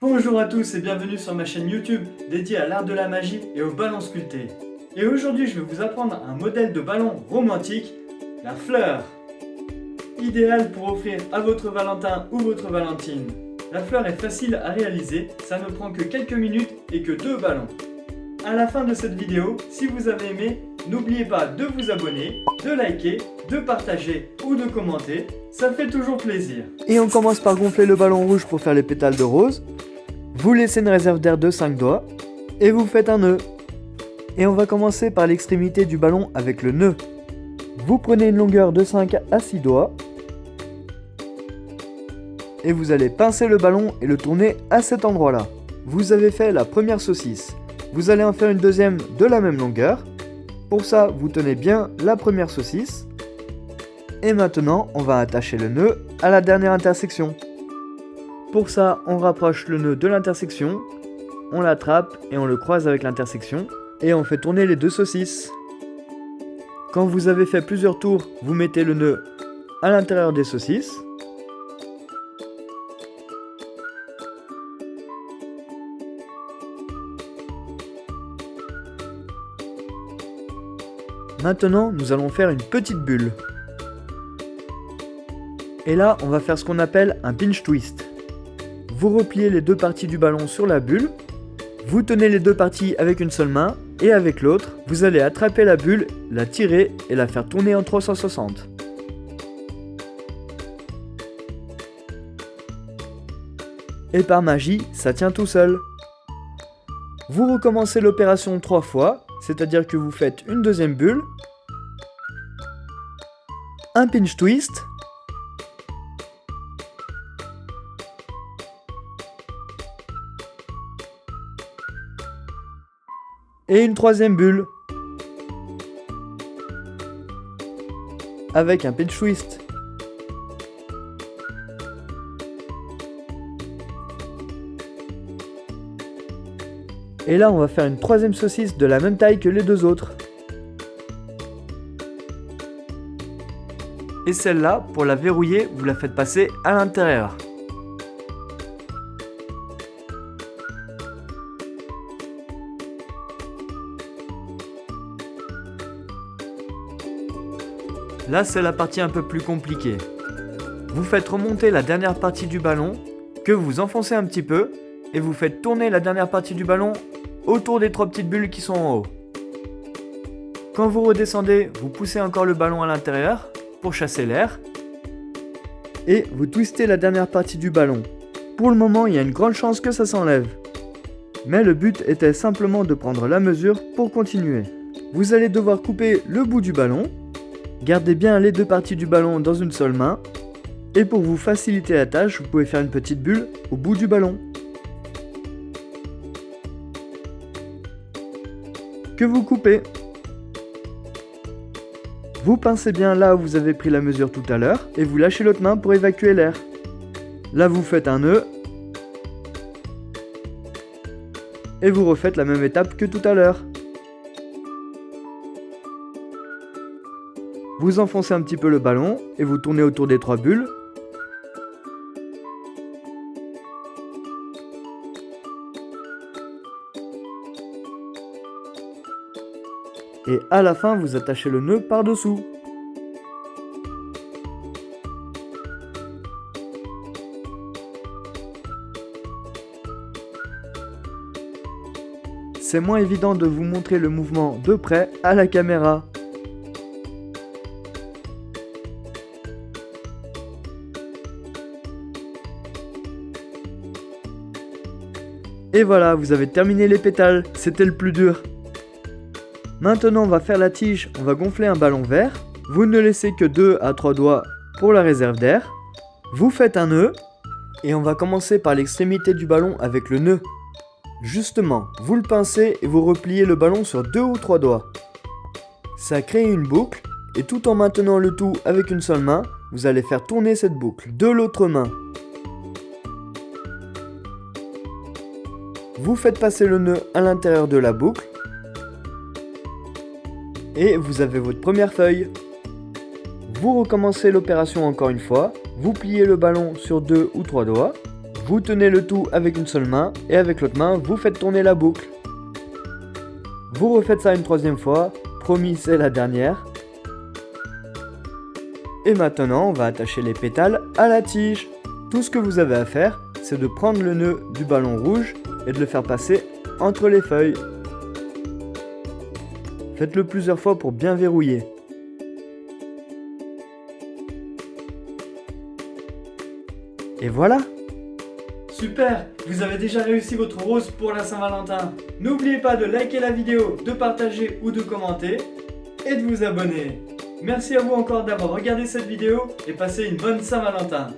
Bonjour à tous et bienvenue sur ma chaîne YouTube dédiée à l'art de la magie et au ballon sculpté. Et aujourd'hui je vais vous apprendre un modèle de ballon romantique, la fleur. Idéal pour offrir à votre Valentin ou votre Valentine. La fleur est facile à réaliser, ça ne prend que quelques minutes et que 2 ballons. À la fin de cette vidéo, si vous avez aimé, n'oubliez pas de vous abonner, de liker, de partager ou de commenter, ça fait toujours plaisir. Et on commence par gonfler le ballon rouge pour faire les pétales de rose. Vous laissez une réserve d'air de 5 doigts et vous faites un nœud. Et on va commencer par l'extrémité du ballon avec le nœud. Vous prenez une longueur de 5 à 6 doigts et vous allez pincer le ballon et le tourner à cet endroit-là. Vous avez fait la première saucisse. Vous allez en faire une deuxième de la même longueur. Pour ça, vous tenez bien la première saucisse. Et maintenant, on va attacher le nœud à la dernière intersection. Pour ça, on rapproche le nœud de l'intersection, on l'attrape et on le croise avec l'intersection. Et on fait tourner les deux saucisses. Quand vous avez fait plusieurs tours, vous mettez le nœud à l'intérieur des saucisses. Maintenant, nous allons faire une petite bulle. Et là, on va faire ce qu'on appelle un pinch twist. Vous repliez les deux parties du ballon sur la bulle. Vous tenez les deux parties avec une seule main et avec l'autre, vous allez attraper la bulle, la tirer et la faire tourner en 360. Et par magie, ça tient tout seul. Vous recommencez l'opération 3 fois, c'est-à-dire que vous faites une deuxième bulle, un pinch twist, et une troisième bulle avec un pinch twist. Et là, on va faire une troisième saucisse de la même taille que les deux autres. Et celle-là, pour la verrouiller, vous la faites passer à l'intérieur. Là, c'est la partie un peu plus compliquée. Vous faites remonter la dernière partie du ballon, que vous enfoncez un petit peu, et vous faites tourner la dernière partie du ballon autour des 3 petites bulles qui sont en haut. Quand vous redescendez, vous poussez encore le ballon à l'intérieur pour chasser l'air, et vous twistez la dernière partie du ballon. Pour le moment, il y a une grande chance que ça s'enlève. Mais le but était simplement de prendre la mesure pour continuer. Vous allez devoir couper le bout du ballon. Gardez bien les deux parties du ballon dans une seule main. Et pour vous faciliter la tâche, vous pouvez faire une petite bulle au bout du ballon. Que vous coupez. Vous pincez bien là où vous avez pris la mesure tout à l'heure et vous lâchez l'autre main pour évacuer l'air. Là, vous faites un nœud. Et vous refaites la même étape que tout à l'heure. Vous enfoncez un petit peu le ballon et vous tournez autour des 3 bulles. Et à la fin, vous attachez le nœud par-dessous. C'est moins évident de vous montrer le mouvement de près à la caméra. Et voilà, vous avez terminé les pétales, c'était le plus dur. Maintenant, on va faire la tige, on va gonfler un ballon vert. Vous ne laissez que 2 à 3 doigts pour la réserve d'air. Vous faites un nœud. Et on va commencer par l'extrémité du ballon avec le nœud. Justement, vous le pincez et vous repliez le ballon sur 2 ou 3 doigts. Ça crée une boucle. Et tout en maintenant le tout avec une seule main, vous allez faire tourner cette boucle de l'autre main. Vous faites passer le nœud à l'intérieur de la boucle. Et vous avez votre première feuille. Vous recommencez l'opération encore une fois. Vous pliez le ballon sur 2 ou 3 doigts. Vous tenez le tout avec une seule main et avec l'autre main, vous faites tourner la boucle. Vous refaites ça une troisième fois, promis c'est la dernière. Et maintenant, on va attacher les pétales à la tige. Tout ce que vous avez à faire, c'est de prendre le nœud du ballon rouge et de le faire passer entre les feuilles. Faites-le plusieurs fois pour bien verrouiller. Et voilà! Super, vous avez déjà réussi votre rose pour la Saint-Valentin. N'oubliez pas de liker la vidéo, de partager ou de commenter et de vous abonner. Merci à vous encore d'avoir regardé cette vidéo et passez une bonne Saint-Valentin.